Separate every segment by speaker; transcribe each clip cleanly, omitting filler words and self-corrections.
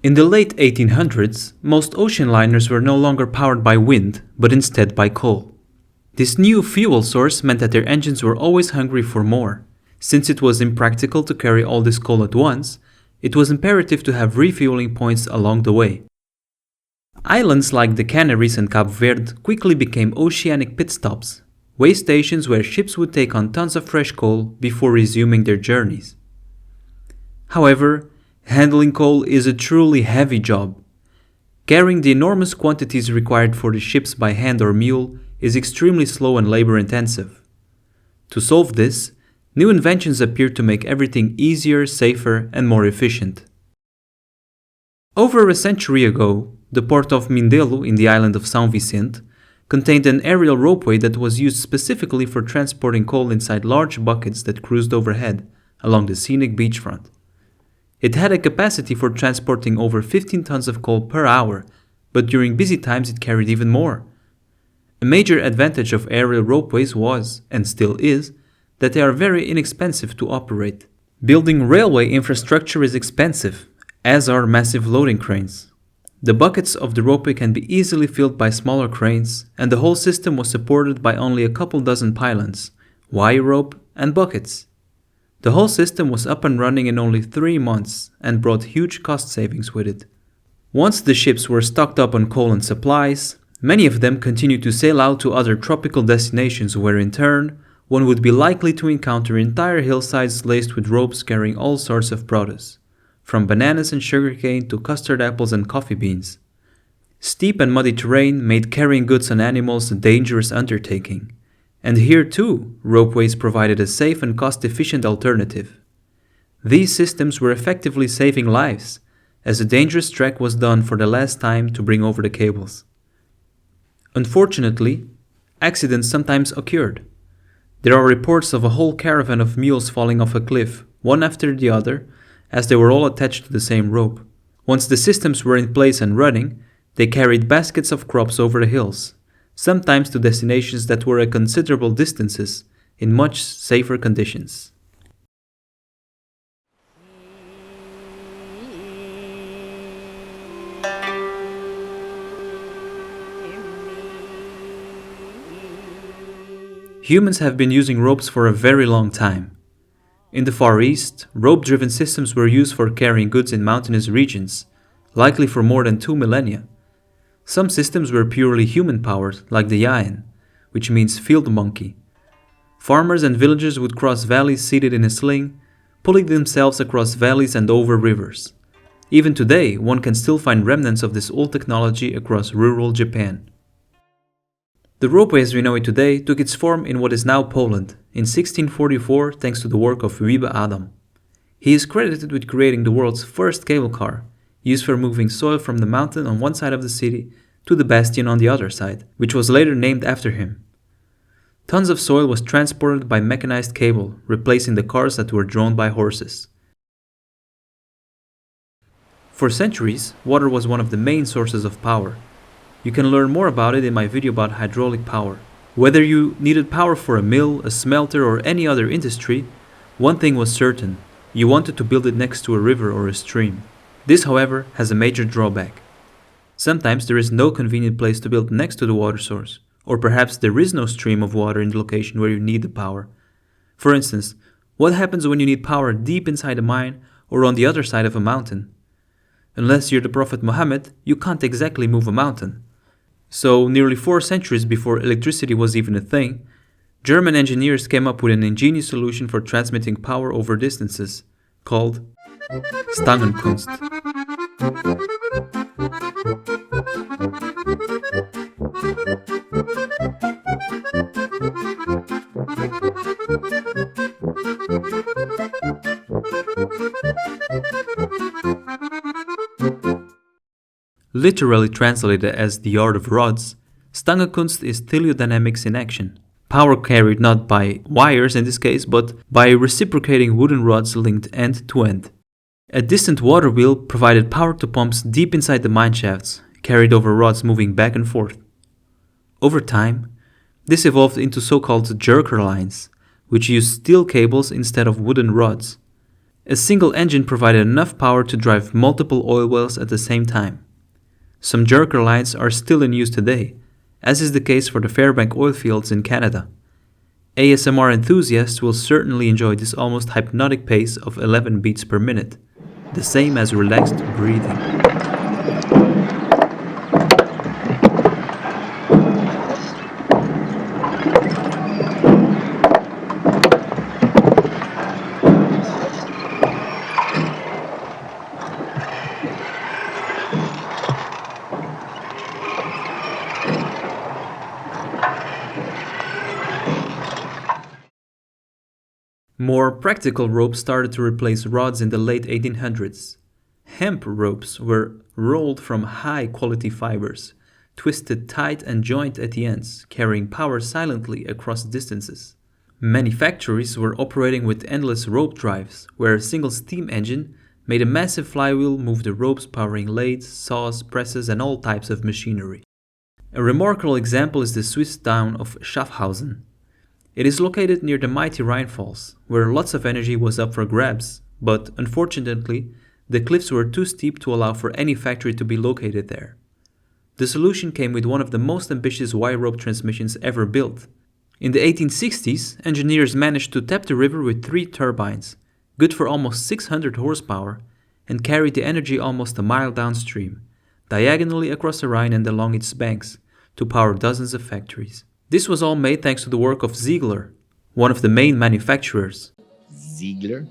Speaker 1: In the late 1800s, most ocean liners were no longer powered by wind, but instead by coal. This new fuel source meant that their engines were always hungry for more. Since it was impractical to carry all this coal at once, it was imperative to have refueling points along the way. Islands like the Canaries and Cabo Verde quickly became oceanic pit stops, way stations where ships would take on tons of fresh coal before resuming their journeys. However, handling coal is a truly heavy job. Carrying the enormous quantities required for the ships by hand or mule is extremely slow and labor-intensive. To solve this, new inventions appeared to make everything easier, safer, and more efficient. Over a century ago, the port of Mindelo in the island of São Vicente contained an aerial ropeway that was used specifically for transporting coal inside large buckets that cruised overhead along the scenic beachfront. It had a capacity for transporting over 15 tons of coal per hour, but during busy times it carried even more. A major advantage of aerial ropeways was, and still is, that they are very inexpensive to operate. Building railway infrastructure is expensive, as are massive loading cranes. The buckets of the ropeway can be easily filled by smaller cranes, and the whole system was supported by only a couple dozen pylons, wire rope, and buckets. The whole system was up and running in only 3 months and brought huge cost savings with it. Once the ships were stocked up on coal and supplies, many of them continued to sail out to other tropical destinations where in turn, one would be likely to encounter entire hillsides laced with ropes carrying all sorts of produce, from bananas and sugarcane to custard apples and coffee beans. Steep and muddy terrain made carrying goods and animals a dangerous undertaking, and here too, ropeways provided a safe and cost-efficient alternative. These systems were effectively saving lives, as a dangerous trek was done for the last time to bring over the cables. Unfortunately, accidents sometimes occurred. There are reports of a whole caravan of mules falling off a cliff, one after the other, as they were all attached to the same rope. Once the systems were in place and running, they carried baskets of crops over the hills, sometimes to destinations that were at considerable distances, in much safer conditions. Humans have been using ropes for a very long time. In the Far East, rope-driven systems were used for carrying goods in mountainous regions, likely for more than 2 millennia. Some systems were purely human-powered, like the yaen, which means field monkey. Farmers and villagers would cross valleys seated in a sling, pulling themselves across valleys and over rivers. Even today, one can still find remnants of this old technology across rural Japan. The ropeway as we know it today took its form in what is now Poland in 1644 thanks to the work of Wiebe Adam. He is credited with creating the world's first cable car, used for moving soil from the mountain on one side of the city to the bastion on the other side, which was later named after him. Tons of soil was transported by mechanized cable, replacing the cars that were drawn by horses. For centuries, water was one of the main sources of power. You can learn more about it in my video about hydraulic power. Whether you needed power for a mill, a smelter, or any other industry, one thing was certain: you wanted to build it next to a river or a stream. This, however, has a major drawback. Sometimes there is no convenient place to build next to the water source, or perhaps there is no stream of water in the location where you need the power. For instance, what happens when you need power deep inside a mine or on the other side of a mountain? Unless you're the Prophet Muhammad, you can't exactly move a mountain. So, nearly 4 centuries before electricity was even a thing, German engineers came up with an ingenious solution for transmitting power over distances, called Stangenkunst. Literally translated as the art of rods, Stangenkunst is telodynamics in action. Power carried not by wires in this case, but by reciprocating wooden rods linked end to end. A distant water wheel provided power to pumps deep inside the mine shafts, carried over rods moving back and forth. Over time, this evolved into so-called jerker lines, which use steel cables instead of wooden rods. A single engine provided enough power to drive multiple oil wells at the same time. Some jerker lines are still in use today, as is the case for the Fairbank oil fields in Canada. ASMR enthusiasts will certainly enjoy this almost hypnotic pace of 11 beats per minute, the same as relaxed breathing. More practical ropes started to replace rods in the late 1800s. Hemp ropes were rolled from high-quality fibers, twisted tight and joined at the ends, carrying power silently across distances. Many factories were operating with endless rope drives, where a single steam engine made a massive flywheel move the ropes powering lathes, saws, presses, and all types of machinery. A remarkable example is the Swiss town of Schaffhausen. It is located near the mighty Rhine Falls, where lots of energy was up for grabs, but unfortunately, the cliffs were too steep to allow for any factory to be located there. The solution came with one of the most ambitious wire rope transmissions ever built. In the 1860s, engineers managed to tap the river with 3 turbines, good for almost 600 horsepower, and carried the energy almost a mile downstream, diagonally across the Rhine and along its banks, to power dozens of factories. This was all made thanks to the work of Ziegler, one of the main manufacturers.
Speaker 2: Ziegler?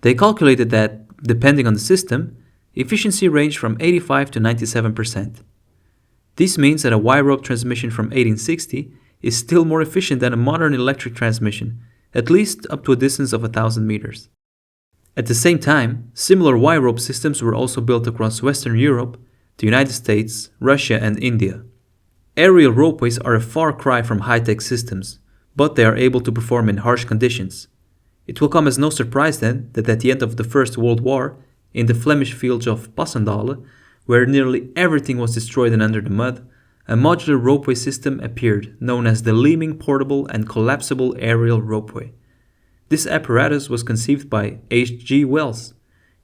Speaker 1: They calculated that, depending on the system, efficiency ranged from 85 to 97%. This means that a wire rope transmission from 1860 is still more efficient than a modern electric transmission, at least up to a distance of 1,000 meters. At the same time, similar wire rope systems were also built across Western Europe, the United States, Russia, and India. Aerial ropeways are a far cry from high-tech systems, but they are able to perform in harsh conditions. It will come as no surprise then that at the end of the First World War, in the Flemish fields of Passendale, where nearly everything was destroyed and under the mud, a modular ropeway system appeared known as the Leeming Portable and Collapsible Aerial Ropeway. This apparatus was conceived by H.G. Wells.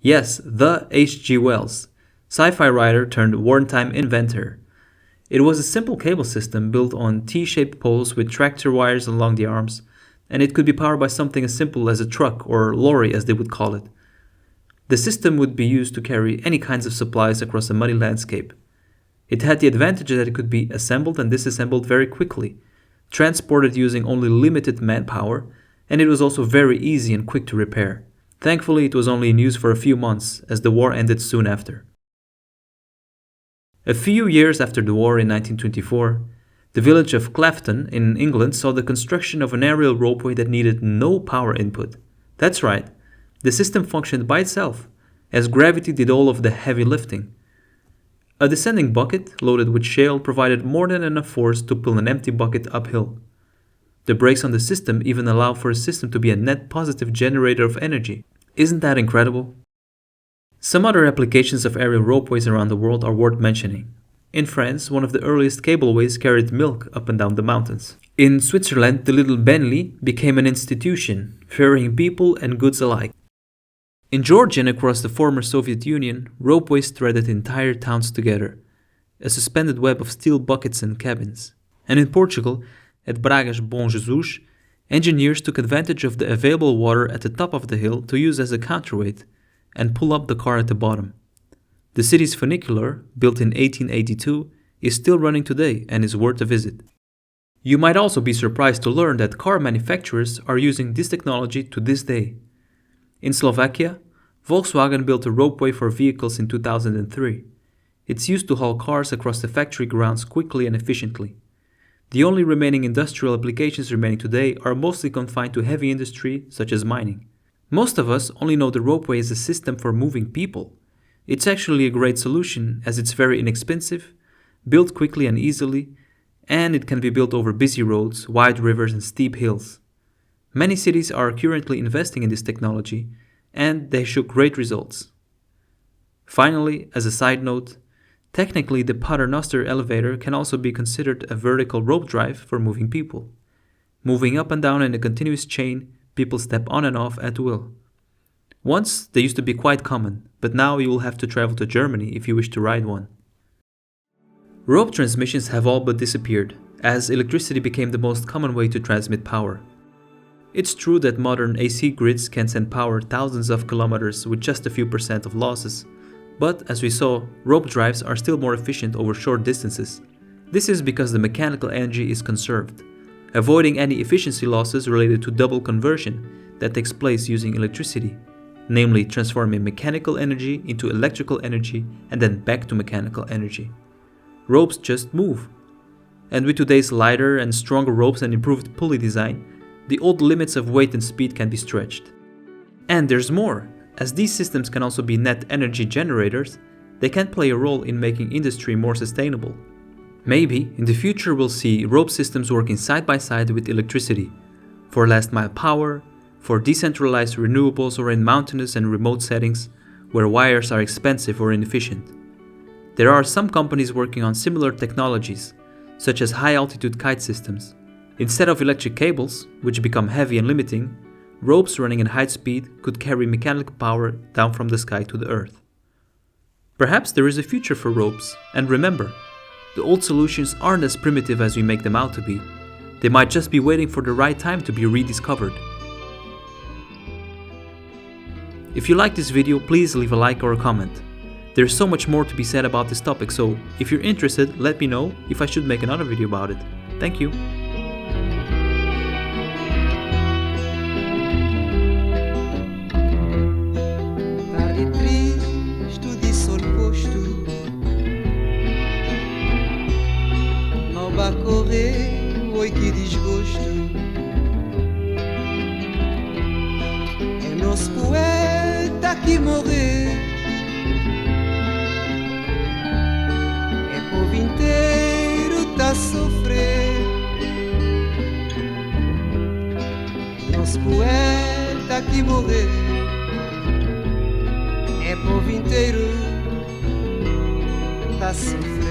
Speaker 1: Yes, the H.G. Wells, sci-fi writer turned wartime inventor. It was a simple cable system built on T-shaped poles with tractor wires along the arms, and it could be powered by something as simple as a truck or lorry as they would call it. The system would be used to carry any kinds of supplies across a muddy landscape. It had the advantage that it could be assembled and disassembled very quickly, transported using only limited manpower, and it was also very easy and quick to repair. Thankfully, it was only in use for a few months, as the war ended soon after. A few years after the war in 1924, the village of Clapton in England saw the construction of an aerial ropeway that needed no power input. That's right, the system functioned by itself, as gravity did all of the heavy lifting. A descending bucket loaded with shale provided more than enough force to pull an empty bucket uphill. The brakes on the system even allow for a system to be a net positive generator of energy. Isn't that incredible? Some other applications of aerial ropeways around the world are worth mentioning. In France, one of the earliest cableways carried milk up and down the mountains. In Switzerland, the little Bentley became an institution, ferrying people and goods alike. In Georgia and across the former Soviet Union, ropeways threaded entire towns together, a suspended web of steel buckets and cabins. And in Portugal, at Braga's Bom Jesus, engineers took advantage of the available water at the top of the hill to use as a counterweight and pull up the car at the bottom. The city's funicular, built in 1882, is still running today and is worth a visit. You might also be surprised to learn that car manufacturers are using this technology to this day. In Slovakia, Volkswagen built a ropeway for vehicles in 2003. It's used to haul cars across the factory grounds quickly and efficiently. The only remaining industrial applications remaining today are mostly confined to heavy industry such as mining. Most of us only know the ropeway as a system for moving people. It's actually a great solution as it's very inexpensive, built quickly and easily, and it can be built over busy roads, wide rivers, and steep hills. Many cities are currently investing in this technology, and they show great results. Finally, as a side note, technically the Paternoster elevator can also be considered a vertical rope drive for moving people. Moving up and down in a continuous chain, people step on and off at will. Once, they used to be quite common, but now you will have to travel to Germany if you wish to ride one. Rope transmissions have all but disappeared, as electricity became the most common way to transmit power. It's true that modern AC grids can send power thousands of kilometers with just a few percent of losses, but as we saw, rope drives are still more efficient over short distances. This is because the mechanical energy is conserved, avoiding any efficiency losses related to double conversion that takes place using electricity, namely transforming mechanical energy into electrical energy and then back to mechanical energy. Ropes just move. And with today's lighter and stronger ropes and improved pulley design, the old limits of weight and speed can be stretched. And there's more. As these systems can also be net energy generators, they can play a role in making industry more sustainable. Maybe in the future we'll see rope systems working side by side with electricity, for last mile power, for decentralized renewables, or in mountainous and remote settings where wires are expensive or inefficient. There are some companies working on similar technologies, such as high-altitude kite systems. Instead of electric cables, which become heavy and limiting, ropes running at high speed could carry mechanical power down from the sky to the earth. Perhaps there is a future for ropes, and remember, the old solutions aren't as primitive as we make them out to be. They might just be waiting for the right time to be rediscovered. If you like this video, please leave a like or a comment. There's so much more to be said about this topic, so if you're interested, let me know if I should make another video about it. Thank you.
Speaker 2: Tarde triste de sol posto, não vá correr, oi que desgosto. É nosso poeta que morreu. O povo inteiro tá a sofrer. Nosso poeta que morreu. É o povo inteiro tá a sofrer.